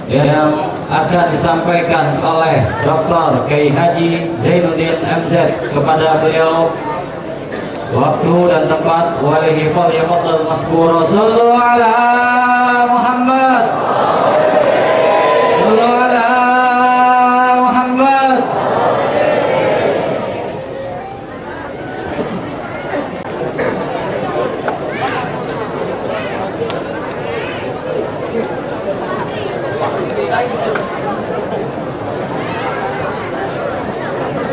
yang akan disampaikan oleh Dr. Kiai Haji Zainuddin MZ. Kepada beliau waktu dan tempat, walihi falyafadhal mazkura. Shallu ala Muhammad, shallu ala Muhammad.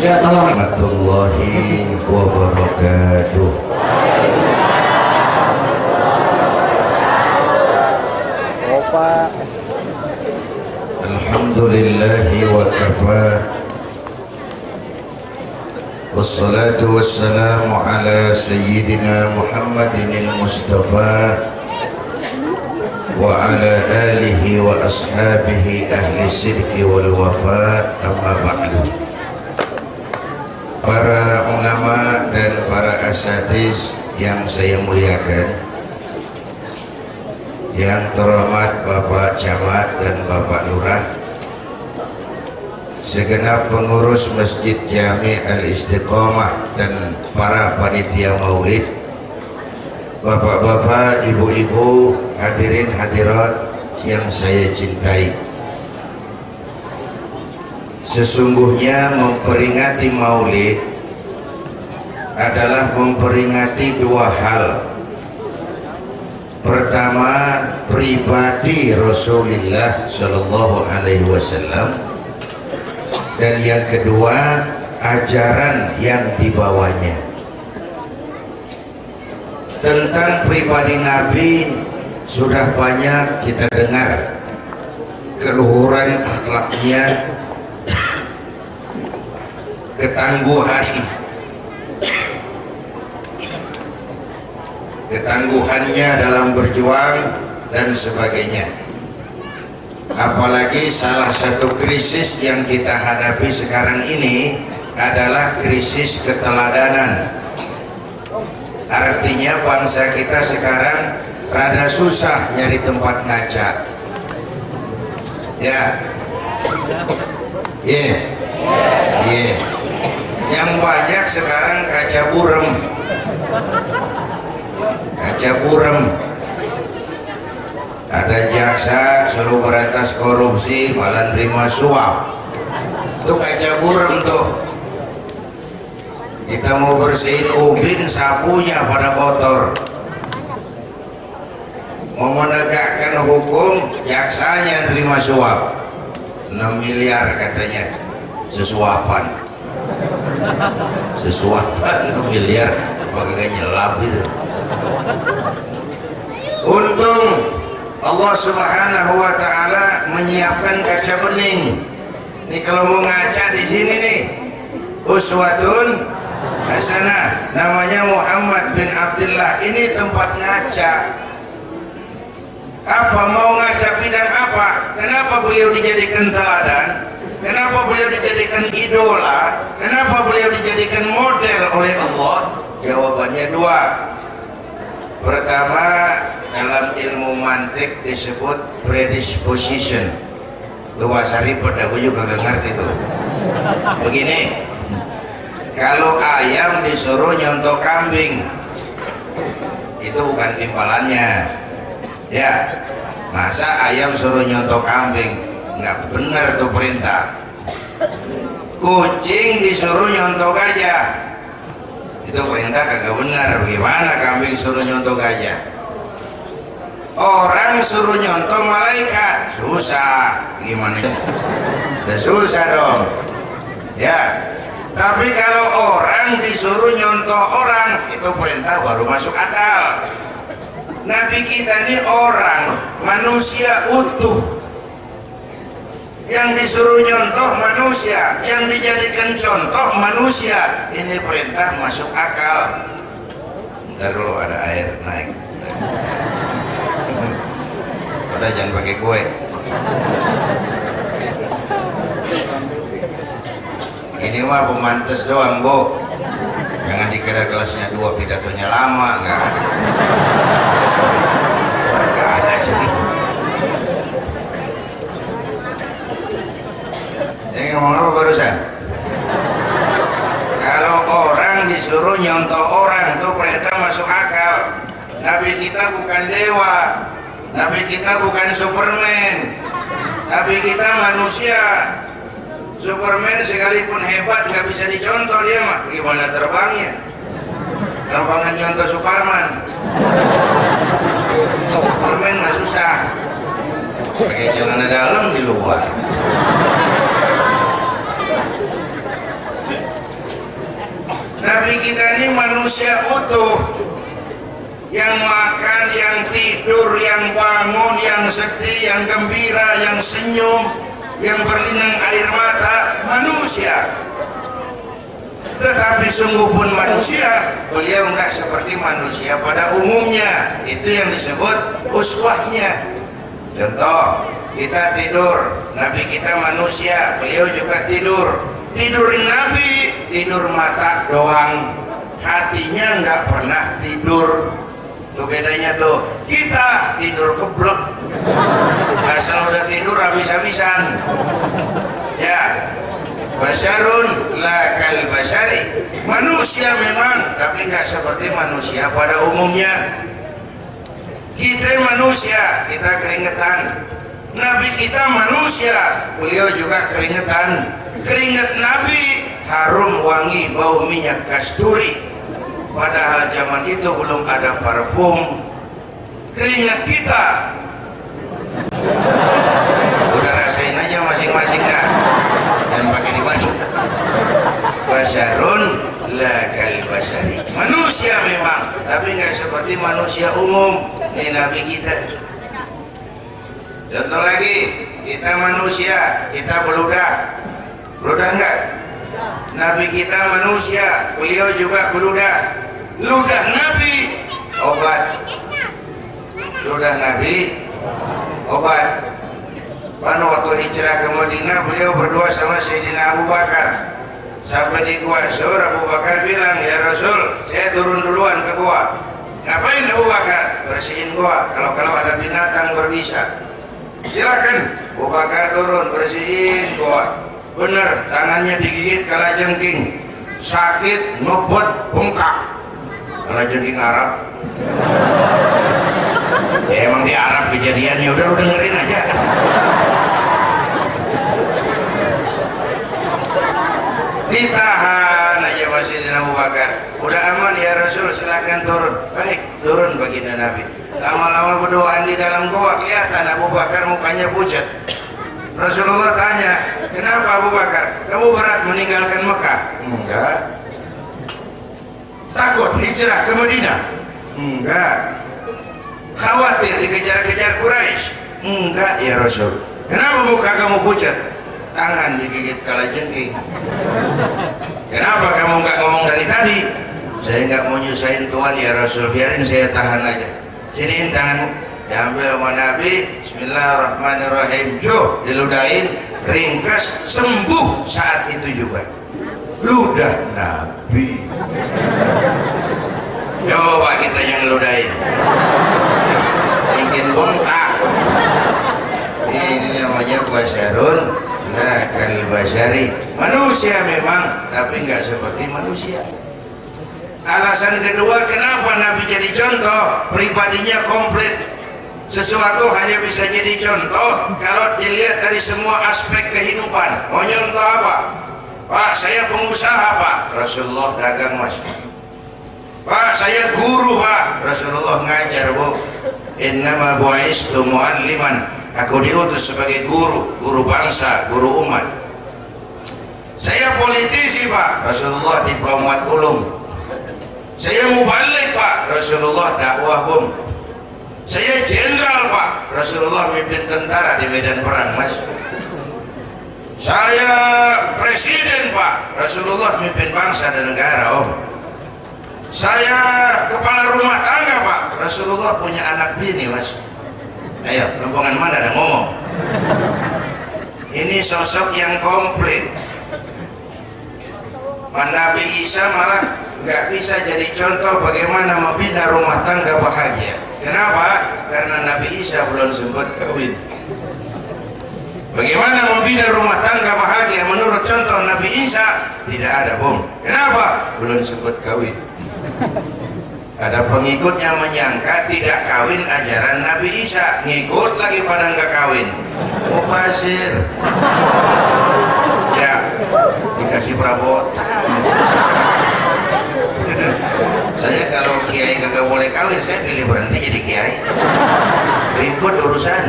Ya, warahmatullahi wabarakatuh. Alhamdulillahi wa kafa, wassalatu wassalamu ala sayyidina Muhammadin al-Mustafa wa ala alihi wa ashabihi ahli sidqi wal wafa, amma ba'du. Para ulama dan para asatiz yang saya muliakan, yang terhormat Bapak Camat dan Bapak Lurah, segenap pengurus Masjid Jami Al-Istiqomah dan para panitia maulid, bapak-bapak, ibu-ibu, hadirin hadirat yang saya cintai. Sesungguhnya memperingati maulid adalah memperingati dua hal. Pertama, pribadi Rasulullah Shallallahu Alaihi Wasallam, dan yang kedua, ajaran yang dibawanya. Tentang pribadi Nabi sudah banyak kita dengar, keluhuran akhlaknya, ketangguhannya dalam berjuang dan sebagainya. Apalagi salah satu krisis yang kita hadapi sekarang ini adalah krisis keteladanan. Artinya bangsa kita sekarang rada susah nyari tempat ngaca. Ya, yang banyak sekarang kaca burem. Ada jaksa suruh berantas korupsi malah terima suap, itu kaca burem tuh. Kita mau bersihin ubin, sapunya pada kotor. Mau menegakkan hukum, jaksanya terima suap 6 miliar katanya, sesuapan 6 miliar, pakai nyelap itu. Untung Allah Subhanahu wa taala menyiapkan kaca bening. Nih kalau mau ngaca di sini nih, uswatun hasanah, namanya Muhammad bin Abdullah. Ini tempat ngaca. Apa mau ngaca bidang apa? Kenapa beliau dijadikan teladan? Kenapa beliau dijadikan idola? Kenapa beliau dijadikan model oleh Allah? Jawabannya dua. Pertama, dalam ilmu mantik disebut predisposition. Luasari pedagu juga gak ngerti tuh. Begini, kalau ayam disuruh nyontok kambing, itu bukan timbalannya. Ya, masa ayam suruh nyontok kambing? Nggak benar tuh perintah. Kucing disuruh nyontok gajah, itu perintah kagak benar. Bagaimana kambing suruh nyontok gajah? Orang suruh nyontok malaikat, susah. Gimana? Susah dong. Ya. Tapi kalau orang disuruh nyontok orang, itu perintah baru masuk akal. Nabi kita ini orang, manusia utuh, yang disuruh nyontoh manusia, yang dijadikan contoh manusia. Ini perintah masuk akal. Ntar dulu ada air naik. Udah, jangan pakai kue. Ini mah pemantes doang, Bu. Jangan dikira kelasnya 2 pidatonya lama, enggak ada. Enggak ada sih. bukan dewa, Nabi kita bukan Superman, Nabi kita manusia. Superman sekalipun hebat nggak bisa dicontoh dia mah, gimana terbangnya? Gampangan contoh Superman. Superman mah susah, pakai celana dalam di luar. Nabi kita ini manusia utuh, yang makan, yang tidur, yang bangun, yang sedih, yang gembira, yang senyum, yang berlinang air mata, manusia. Tetapi sungguh pun manusia, beliau enggak seperti manusia pada umumnya. Itu yang disebut uswahnya. Contoh, kita tidur, Nabi kita manusia, beliau juga tidur. Tidurin Nabi, tidur mata doang, hatinya enggak pernah tidur. Tuh bedanya tuh, kita tidur keblek, asal udah tidur habis-habisan. Ya, basyarun la kal basyari, manusia memang, tapi nggak seperti manusia pada umumnya. Kita manusia, kita keringetan. Nabi kita manusia, beliau juga keringetan. Keringat Nabi harum wangi bau minyak kasturi, padahal zaman itu belum ada parfum. Keringat kita udah rasain aja masing-masing dah, dan pakai dibasuh. Basyarun la kal basyari, manusia memang, tapi nggak seperti manusia umum. Ini Nabi kita. Contoh lagi, kita manusia, kita beludah. Beludah enggak? Nabi kita manusia, beliau juga beludah. Ludah Nabi obat, ludah Nabi obat. Pada waktu hijrah ke Madinah, beliau berdua sama Sayyidina Abu Bakar. Sampai di gua Sur, Abu Bakar bilang, ya Rasul, saya turun duluan ke gua. Ngapain Abu Bakar? Bersihin gua, kalau ada binatang berbisa. Silakan. Abu Bakar turun, bersihin gua. Bener, tangannya digigit kalajengking, sakit, ngebet, bengkak. Kalajengking Arab. Ya emang di Arab kejadiannya, udah lu dengerin aja. Ditahan aja masih di Abu Bakar. Udah aman ya Rasul, silakan turun. Baik, turun baginda Nabi. Lama-lama berdoaan di dalam goa, kelihatan Abu Bakar mukanya pucat. Rasulullah tanya, kenapa Abu Bakar? Kamu berat meninggalkan Mekah? Enggak. Takut hijrah ke Madinah? Enggak. Khawatir dikejar-kejar Quraisy? Enggak ya Rasul. Kenapa muka kamu pucat? Tangan digigit kalajengking. Kenapa kamu enggak ngomong dari tadi? Saya enggak mau nyusahin Tuhan ya Rasul, biarin saya tahan aja. Siniin tanganmu. Diambil sama Nabi, bismillahirrahmanirrahim, diludahin, ringkas, sembuh saat itu juga. Ludah Nabi. Coba kita yang ludahin, bikin bengkak. Ini namanya basyarun la kal basyari, manusia memang, tapi nggak seperti manusia. Alasan kedua kenapa Nabi jadi contoh, pribadinya komplit. Sesuatu hanya bisa jadi contoh kalau dilihat dari semua aspek kehidupan. Mau nyontoh apa? Pak, saya pengusaha Pak. Rasulullah dagang Mas. Pak, saya guru Pak. Rasulullah ngajar Bu. Innama bu'istu mu'alliman, aku diutus sebagai guru, guru bangsa, guru umat. Saya politisi Pak. Rasulullah diplomat ulum. Saya mubalik Pak. Rasulullah dakwah bum. Saya jenderal Pak. Rasulullah mimpin tentara di medan perang Mas. Saya presiden Pak. Rasulullah mimpin bangsa dan negara Om. Saya kepala rumah tangga Pak. Rasulullah punya anak bini Mas. Ayo, rombongan mana ada ngomong? Ini sosok yang komplit. Nabi Isa malah nggak bisa jadi contoh bagaimana membina rumah tangga bahagia. Kenapa? Karena Nabi Isa belum sempat kawin. Bagaimana membina rumah tangga bahagia menurut contoh Nabi Isa? Tidak ada Bung. Kenapa? Belum sempat kawin. Ada pengikutnya menyangka tidak kawin ajaran Nabi Isa, ngikut lagi pada nggak kawin. Mubazir. Ya, dikasih perabotan. Saya kalau kiai kagak boleh kawin, saya pilih berhenti jadi kiai. Ribut urusan.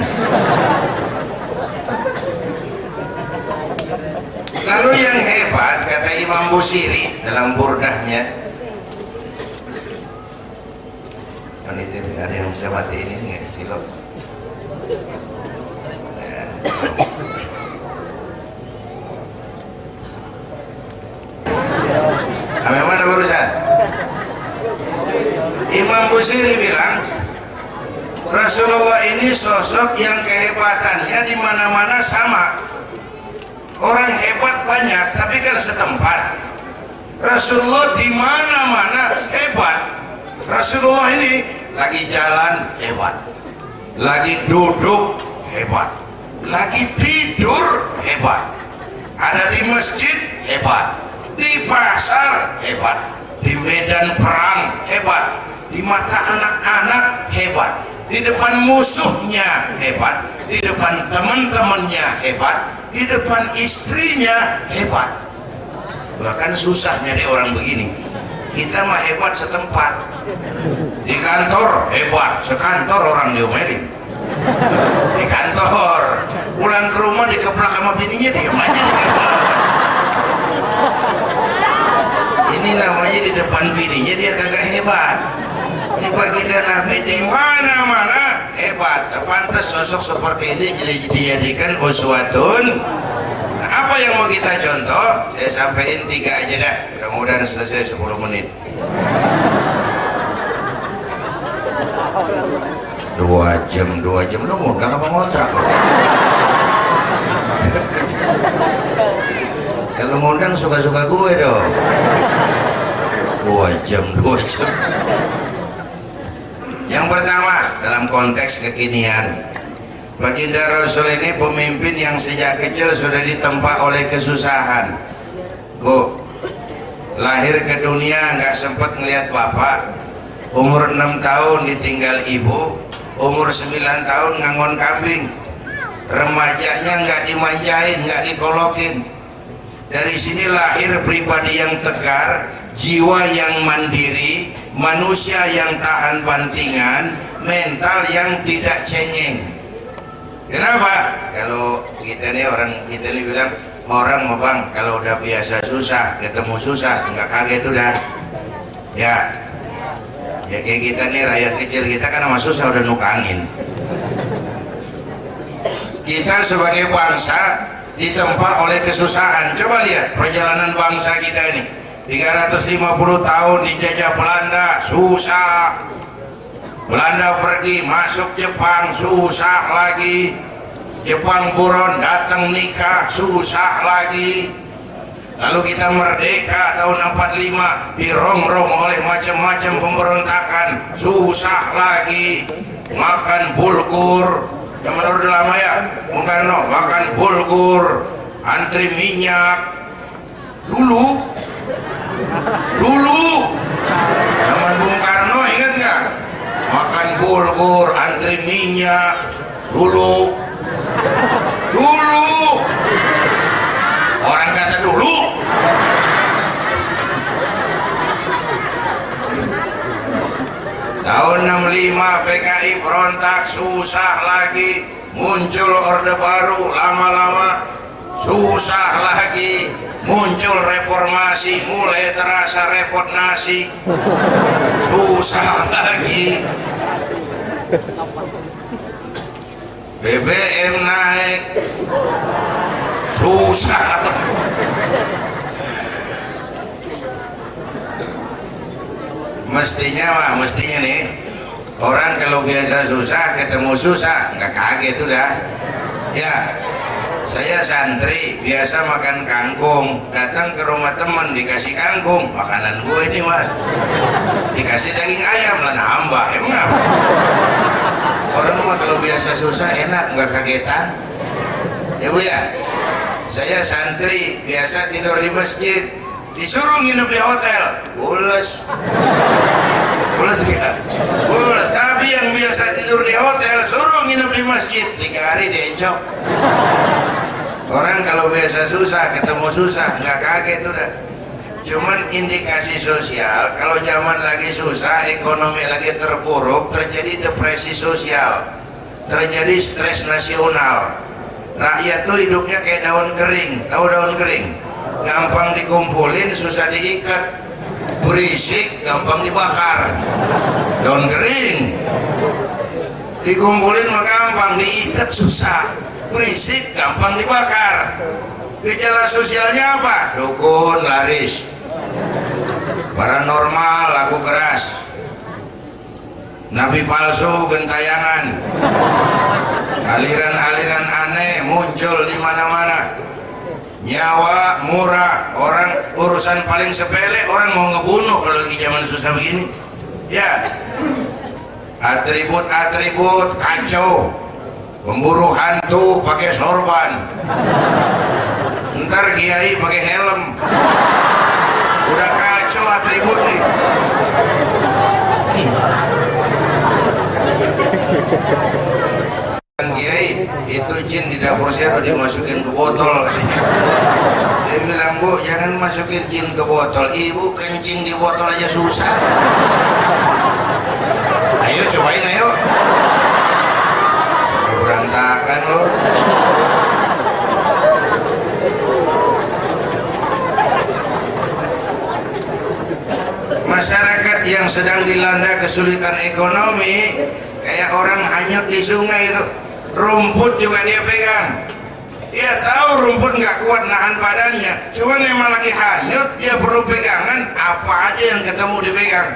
Lalu yang hebat kata Imam Busiri dalam burdahnya, ada yang bisa mati ini nggak silap? Mana barusan? Imam Busiri bilang Rasulullah ini sosok yang kehebatannya di mana-mana sama. Orang hebat banyak, tapi kan setempat. Rasulullah di mana-mana hebat. Rasulullah ini lagi jalan hebat, lagi duduk hebat, lagi tidur hebat, ada di masjid hebat, di pasar hebat, di medan perang hebat, di mata anak-anak hebat, di depan musuhnya hebat, di depan teman-temannya hebat, di depan istrinya hebat. Bahkan susah nyari orang begini. Kita mah hebat setempat. Di kantor hebat, sekantor orang diomelin. Di kantor, pulang ke rumah dikeplak sama bininya, diam aja dikeplak. Ini namanya di depan bininya dia kagak hebat. Ini baginda Nabi di mana-mana hebat. Pantas sosok seperti ini dijadikan uswatun. Nah, apa yang mau kita contoh? Saya sampaikan 3 aja dah. Mudah-mudahan selesai 10 menit. 2 jam lu ngundang apa ngontrak? Kalau ngundang suka-suka gue dong. 2 jam. Yang pertama, dalam konteks kekinian, baginda Rasul ini pemimpin yang sejak kecil sudah ditempa oleh kesusahan. Bu, lahir ke dunia nggak sempat ngelihat bapak, umur 6 tahun ditinggal ibu, umur 9 tahun ngangon kambing, remajanya nggak dimanjain, nggak dikolokin. Dari sini lahir pribadi yang tegar, jiwa yang mandiri, manusia yang tahan bantingan, mental yang tidak cengeng. Kenapa? Kalau kita nih bilang, orang mah bang kalau udah biasa susah, ketemu susah nggak kaget udah. Ya kayak kita nih rakyat kecil, kita kan sama susah udah nukangin. Kita sebagai bangsa ditempa oleh kesusahan. Coba lihat perjalanan bangsa kita ini, 350 tahun dijajah Belanda, susah. Belanda pergi, masuk Jepang, susah lagi. Jepang buron, datang nikah, susah lagi. Lalu kita merdeka tahun 45, dirongrong oleh macam-macam pemberontakan, susah lagi. Makan bulgur, yang menurut lama ya, Bung Karno, makan bulgur, antri minyak. Dulu zaman Bung Karno, ingat nggak? Makan bulgur, antri minyak. Dulu orang kata dulu. Tahun 65 PKI berontak, susah lagi. Muncul Orde Baru, lama-lama susah lagi. Muncul reformasi, mulai terasa repot nasi, susah lagi. BBM naik, susah. Mestinya nih, orang kalau biasa susah ketemu susah nggak kaget udah. Ya, saya santri biasa makan kangkung, datang ke rumah teman dikasih kangkung, makanan gue ini mah dikasih daging ayam lah, nambah emang apa? Orang mah kalau biasa susah enak, nggak kagetan. Ya bu ya, saya santri biasa tidur di masjid, disuruh nginep di hotel, pules pulas nggak? Pulas. Tapi yang biasa tidur di hotel suruh nginep di masjid 3 hari diencok. Orang kalau biasa susah ketemu susah nggak kaget udah. Cuman indikasi sosial kalau zaman lagi susah, ekonomi lagi terpuruk, terjadi depresi sosial, terjadi stres nasional. Rakyat tuh hidupnya kayak daun kering. Tahu daun kering? Gampang dikumpulin, susah diikat. Berisik, gampang dibakar. Daun kering dikumpulin mah gampang, diikat susah. Berisik, gampang dibakar. Gejala sosialnya apa? Dukun laris, paranormal laku keras, nabi palsu gentayangan, aliran-aliran aneh muncul di mana-mana. Nyawa murah, orang urusan paling sepele orang mau ngebunuh kalau lagi zaman susah begini. Ya, atribut-atribut kacau, pemburu hantu pakai sorban, ntar kiai pakai helm, udah kacau atribut nih. Kiai itu jin di dapur saya udah dimasukin ke botol katanya. Dia bilang, Bu jangan masukin jin ke botol, ibu kencing di botol aja susah. Ayo cobain ayo. Berantakan loh. Masyarakat yang sedang dilanda kesulitan ekonomi kayak orang hanyut di sungai itu. Rumput juga dia pegang. Dia tahu rumput nggak kuat nahan badannya, cuman memang lagi hanyut, dia perlu pegangan, apa aja yang ketemu dipegang.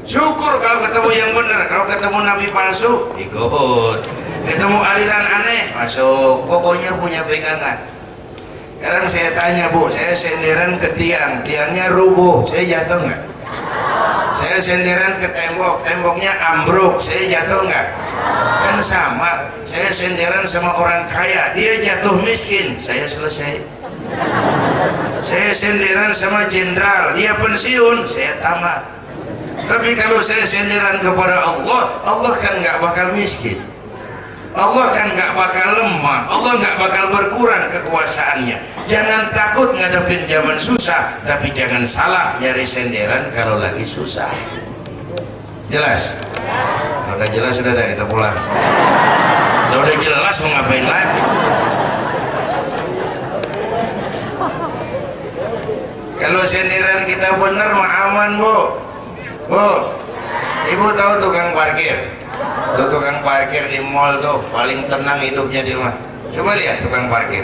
Syukur kalau ketemu yang benar. Kalau ketemu nabi palsu ikut, ketemu aliran aneh masuk, pokoknya punya pegangan. Sekarang saya tanya, Bu, saya senderan ke tiang, tiangnya rubuh, saya jatuh nggak? Saya senderan ke tembok, temboknya ambruk, saya jatuh nggak? Kan sama. Saya senderan sama orang kaya, dia jatuh miskin, saya selesai. Saya senderan sama jenderal, dia pensiun, saya tamat. Tapi kalau saya senderan kepada Allah, Allah kan nggak bakal miskin, Allah kan nggak bakal lemah, Allah nggak bakal berkurang kekuasaannya. Jangan takut ngadepin zaman susah, tapi jangan salah nyari senderan kalau lagi susah. Jelas? Udah jelas, sudah dah, kita pulang. Udah jelas mau ngapain lagi? Kalau senderan kita bener mah aman, Bu. Bu, ibu tahu tukang parkir? Tuh tukang parkir di mall tuh paling tenang hidupnya dia mah. Coba lihat tukang parkir,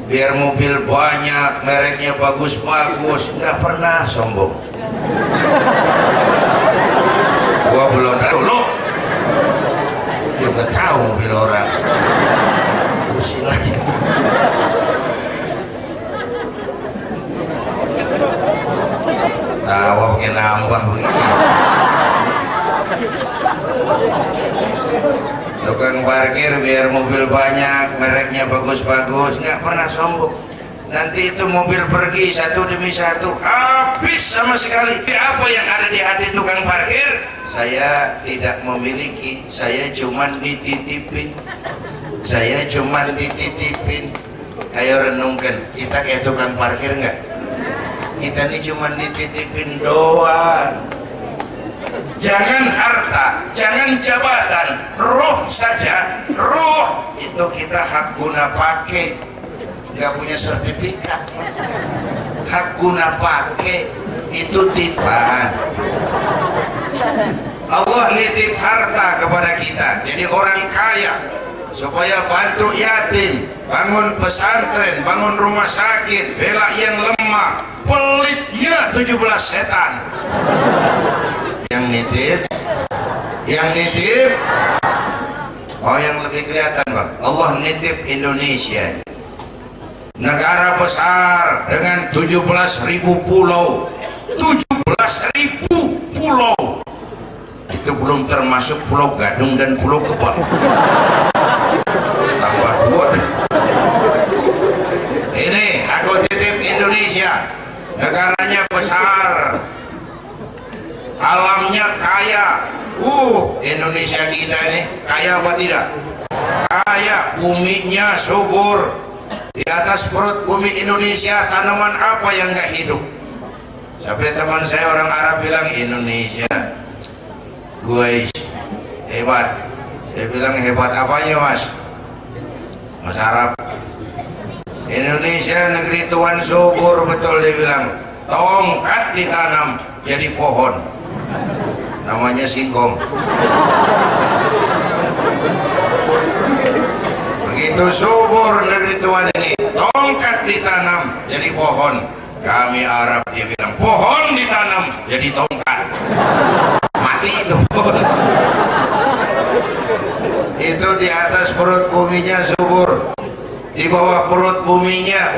biar mobil banyak, mereknya bagus-bagus, nggak pernah sombong. Gua belum dulu juga tahu mobil orang. Silahkan. Tawa pakai nambah begini. Tukang parkir biar mobil banyak, mereknya bagus-bagus, nggak pernah sombong. Nanti itu mobil pergi satu demi satu, habis sama sekali. Apa yang ada di hati tukang parkir? Saya tidak memiliki, saya cuman dititipin. Saya cuman dititipin. Ayo renungkan, kita kayak tukang parkir nggak? Kita ini cuman dititipin doang. Jangan harta, jangan jabatan, ruh saja. Ruh itu kita hak guna pakai, nggak punya sertifikat. Hak guna pakai itu titipan. Allah nitip harta kepada kita, jadi orang kaya supaya bantu yatim, bangun pesantren, bangun rumah sakit, bela yang lemah, pelitnya 17 setan. Yang nitip oh yang lebih kelihatan, Bang, Allah nitip Indonesia, negara besar dengan 17.000 pulau. 17.000 pulau itu belum termasuk Pulau Gadung dan Pulau Gebang. Tambah 2. Ini aku titip Indonesia, negaranya besar, alamnya kaya. Indonesia kita ini kaya apa tidak? Kaya, buminya subur. Di atas perut bumi Indonesia tanaman apa yang nggak hidup? Sampai teman saya orang Arab bilang, Indonesia guys hebat. Saya bilang, hebat apanya mas? Mas Arab, Indonesia negeri Tuhan subur betul. Dia bilang, tongkat ditanam jadi pohon, namanya singkong. Begitu subur negeri Tuhan ini, tongkat ditanam jadi pohon. Kami Arab, dia bilang, pohon ditanam jadi tongkat, mati itu pohon. Itu di atas perut buminya subur, di bawah perut buminya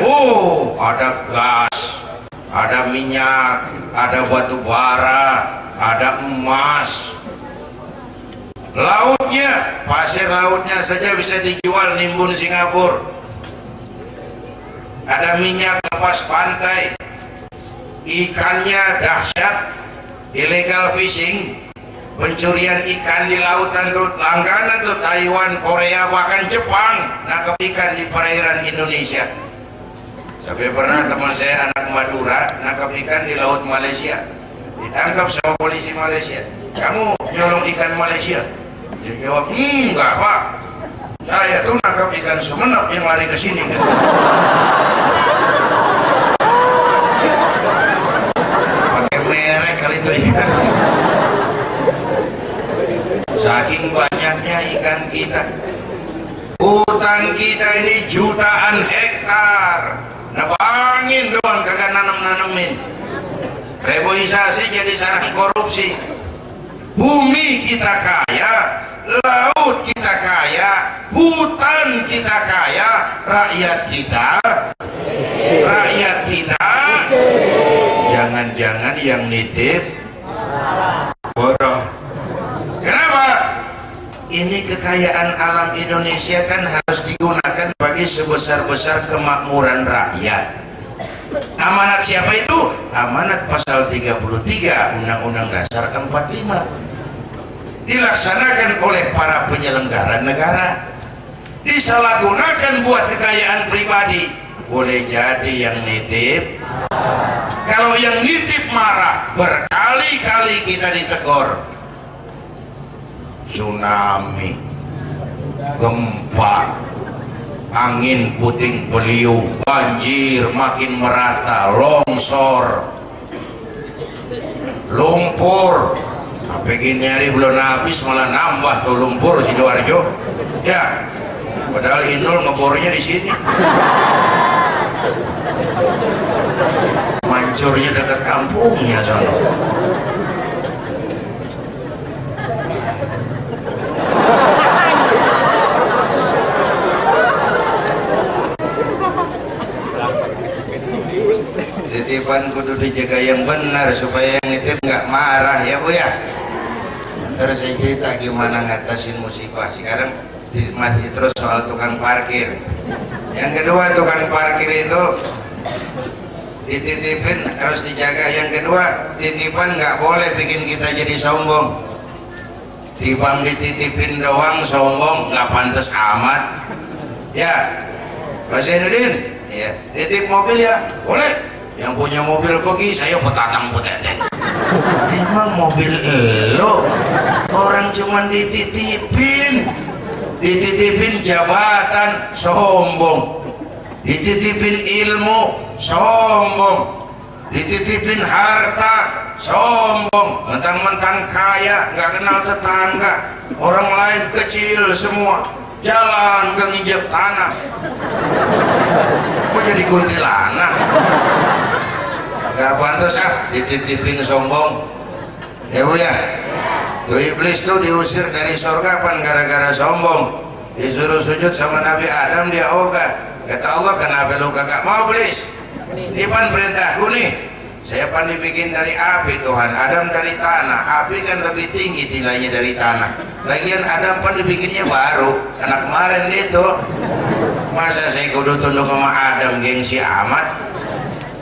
ada gas, ada minyak, ada batu bara, ada emas. Lautnya, pasir lautnya saja bisa dijual nimbun Singapura. Ada minyak lepas pantai, ikannya dahsyat, illegal fishing, pencurian ikan di lautan tuh langganan tuh, Taiwan, Korea, bahkan Jepang nangkep ikan di perairan Indonesia. Sampai pernah teman saya anak Madura nangkep ikan di laut Malaysia, ditangkap sama polisi Malaysia. Kamu nyolong ikan Malaysia? Dia jawab, enggak pak, saya tuh nangkap ikan Sumenep yang lari ke sini. Pakai merek kali itu ikan. Saking banyaknya ikan kita, hutan kita ini jutaan hektar, nebangin doang kagak nanam-nanemin. Reboisasi jadi sarang korupsi. Bumi kita kaya, laut kita kaya, hutan kita kaya, rakyat kita jangan-jangan yang nitip bodoh. Kenapa? Ini kekayaan alam Indonesia kan harus digunakan bagi sebesar-besar kemakmuran rakyat. Amanat siapa itu? Amanat pasal 33 Undang-Undang Dasar 45. Dilaksanakan oleh para penyelenggara negara, disalahgunakan buat kekayaan pribadi. Boleh jadi yang nitip, kalau yang nitip marah, berkali-kali kita ditegur. Tsunami, gempa, angin puting beliung, banjir makin merata, longsor, lumpur. Sampai gini hari belum habis malah nambah tuh lumpur Sidoarjo. Ya, padahal Inul ngebornya di sini. Mancurnya dekat kampungnya sono. Titipan kudu dijaga yang benar supaya yang nitip nggak marah ya bu ya. Terus saya cerita gimana ngatasin musibah. Sekarang masih terus soal tukang parkir. Yang kedua, tukang parkir itu dititipin harus dijaga. Yang kedua, titipan nggak boleh bikin kita jadi sombong. Tibang dititipin doang sombong, nggak pantas amat. Ya, Pak Zainuddin, ya, titip mobil ya, boleh. Yang punya mobil pergi, saya petatang peteten. Emang mobil elo, orang cuman dititipin jabatan, sombong. Dititipin ilmu, sombong. Dititipin harta, sombong. Mentang-mentang kaya, nggak kenal tetangga. Orang lain kecil semua, jalan gak nginjak tanah. Kok jadi kuntilanak? Gak pantas dititipin sombong. Ya bu ya, tuh iblis tuh diusir dari surga kan gara-gara sombong. Disuruh sujud sama Nabi Adam, dia ogah. Kata Allah, kenapa lu kagak mau iblis? Ini pan perintahku nih. Saya pan dibikin dari api Tuhan, Adam dari tanah. Api kan lebih tinggi nilainya dari tanah. Lagian Adam pan dibikinnya baru, anak kemarin itu. Masa saya kudu tunduk sama Adam, gengsi amat.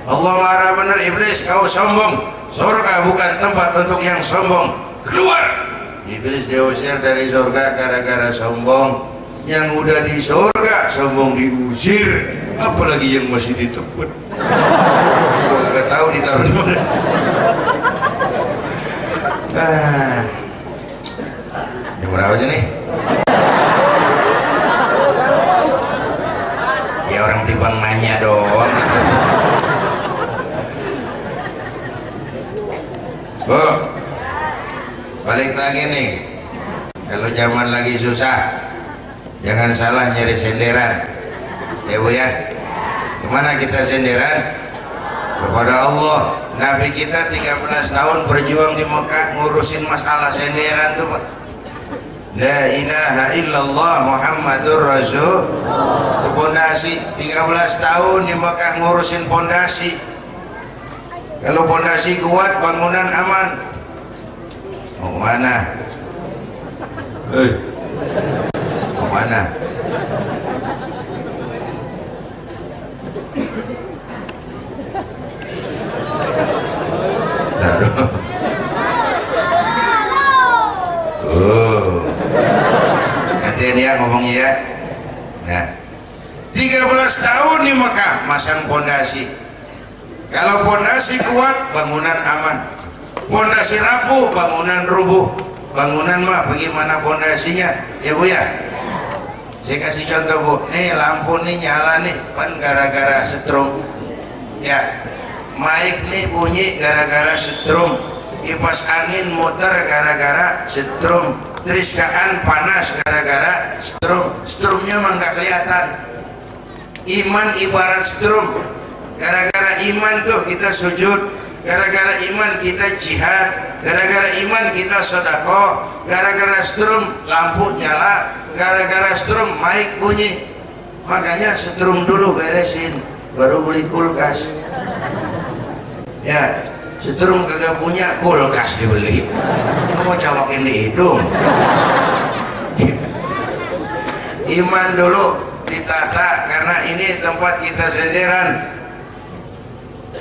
Allah marah benar iblis, kau sombong, surga bukan tempat untuk yang sombong, keluar. Iblis diusir dari surga gara-gara sombong. Yang udah di surga sombong diusir, apalagi yang masih di tempat. Gua gak tahu ditaruh di mana. Yang berapa aja nih? Ya orang timbang nanya doang. Bu, balik lagi nih. Kalau zaman lagi susah, jangan salah nyari senderan. Ya Bu ya. Kemana kita senderan? Kepada Allah. Nabi kita 13 tahun berjuang di Mekah ngurusin masalah senderan tuh Pak. La ilaha illallah Muhammadur Rasul. Pondasi 13 tahun di Mekah ngurusin pondasi. Kalau pondasi kuat, bangunan aman. Mau mana? Mau mana? Gantian ya ngomongnya ya. Nah, 13 tahun di Mekah masang pondasi. Kalau pondasi kuat, bangunan aman. Pondasi rapuh, bangunan rubuh. Bangunan mah bagaimana pondasinya? Ya Bu ya. Saya kasih contoh Bu. Nih lampu nih nyala nih, pan gara-gara setrum. Ya. Mic nih bunyi gara-gara setrum. Kipas angin muter gara-gara setrum. Triskaan panas gara-gara setrum. Strumnya mah nggak kelihatan. Iman ibarat strum. Gara-gara iman tuh kita sujud, gara-gara iman kita jihad, gara-gara iman kita sedekah, gara-gara strum lampu nyala, gara-gara strum mic bunyi. Makanya setrum dulu beresin, baru beli kulkas. Ya, setrum kagak punya, kulkas dibeli. Lu mau colokin di hidung. Iman dulu ditata, karena ini tempat kita senderan.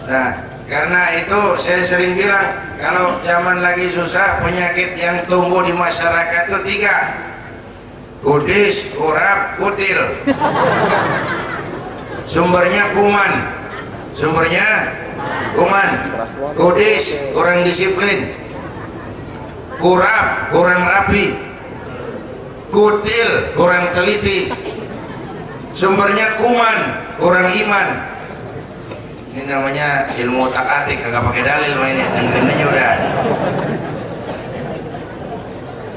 Nah, karena itu saya sering bilang, kalau zaman lagi susah, penyakit yang tumbuh di masyarakat itu 3: kudis, kurap, kutil. Sumbernya kuman. Kudis, kurang disiplin. Kurap, kurang rapi. Kutil, kurang teliti. Sumbernya kuman, kurang iman. Ini namanya ilmu otak-atik, kagak pakai dalil mainnya, dengerin aja udah.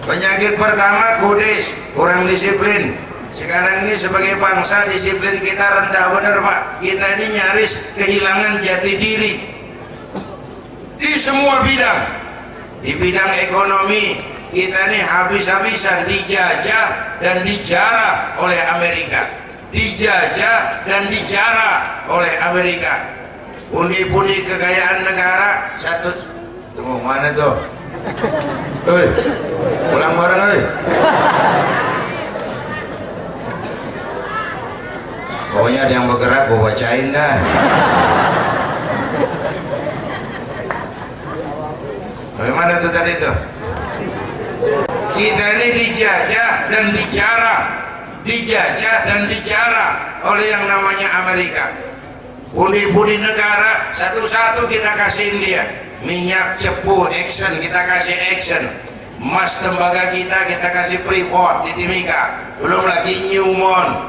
Penyakit pertama kudis, kurang disiplin. Sekarang ini sebagai bangsa disiplin kita rendah bener Pak. Kita ini nyaris kehilangan jati diri di semua bidang. Di bidang ekonomi kita ini habis-habisan dijajah dan dijarah oleh Amerika. Dijajah dan dijarah oleh Amerika. Pundi-pundi kekayaan negara satu. Tunggu mana tuh? Hei, pulang bareng hei. Pokoknya ada yang bergerak gue bacain dah. Bagaimana tuh tadi tuh? Kita ini dijajah dan dijarah oleh yang namanya Amerika. Pundi-pundi negara satu-satu kita kasihin dia. Minyak cepu Action kita kasih Action. Emas tembaga kita kasih Freeport di Timika. Belum lagi Newmont.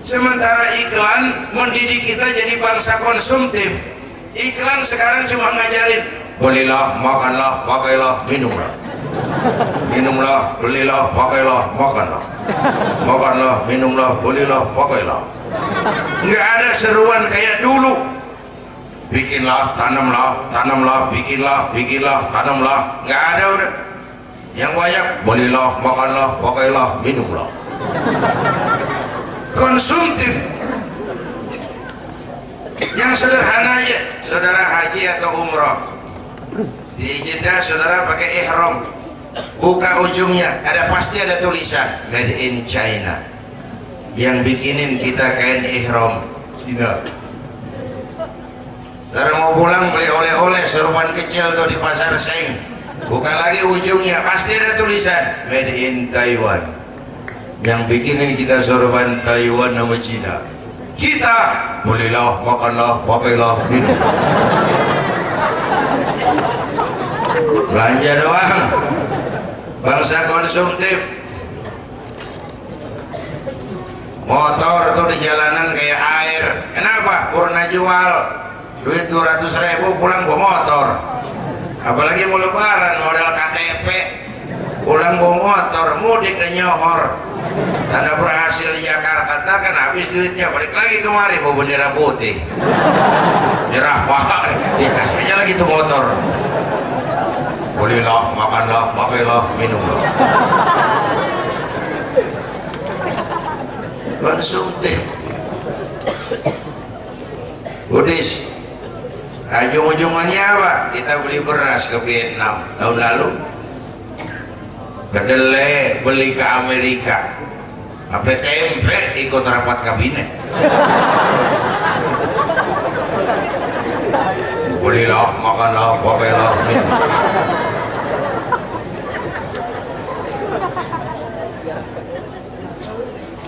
Sementara iklan mendidik kita jadi bangsa konsumtif. Iklan sekarang cuma ngajarin, belilah, makanlah, pakailah, minumlah. Minumlah, belilah, pakailah, makanlah. Makanlah, minumlah, belilah, pakailah. Nggak ada seruan kayak dulu. Bikinlah, tanamlah, bikinlah, tanamlah. Nggak ada udah. Yang banyak, belilah, makanlah, pakailah, minumlah. Konsumtif. Yang sederhana aja, saudara haji atau umroh di Jeddah, saudara pakai ihram, buka ujungnya, pasti ada tulisan Made in China. Yang bikinin kita kain ihram Cina. Ntar mau pulang beli oleh-oleh sorban kecil tuh di pasar Seng, buka lagi ujungnya pasti ada tulisan made in Taiwan. Yang bikin ini kita sorban Taiwan sama Cina. Kita belilah, makanlah, pakailah, minum. Belanja doang, bangsa konsumtif. Motor tuh di jalanan kayak air. Kenapa? Purna jual duit 200.000 pulang bawa motor. Apalagi mau lebaran modal KTP, pulang bawa motor, mudik dan nyohor. Tanda berhasil di Jakarta, ntar kan habis duitnya, balik lagi kemari bawa bendera putih. Nyerah pak, dikasihnya lagi tuh motor. Belilah, makanlah, pakailah, minumlah. Konsumtif. Budis. Ujung-ujungannya apa? Kita beli beras ke Vietnam tahun lalu. Kedelai beli ke Amerika. Apa tempe ikut rapat kabinet. Belilah, makanlah, pakailah, minum.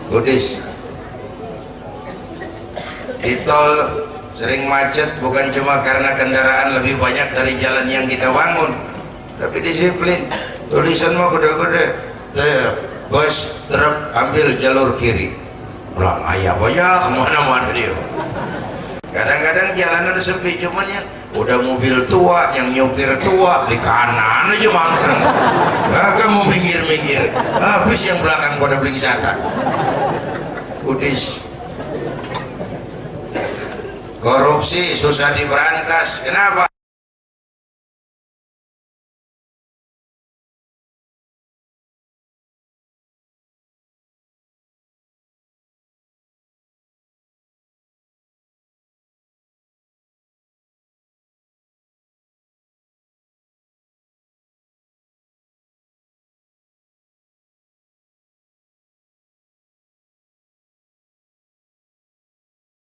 Budis. Di tol sering macet bukan cuma karena kendaraan lebih banyak dari jalan yang kita bangun, tapi disiplin. Tulisan mah gede-gede, bus truk ambil jalur kiri, pulang ayah banyak kemana-mana dia. Kadang-kadang jalanan sepi, cuman ya udah mobil tua, yang nyupir tua di kanan aja mangkreng, gak mau minggir-minggir, habis yang belakang pada belingsatan. Budis. Korupsi susah diberantas. Kenapa?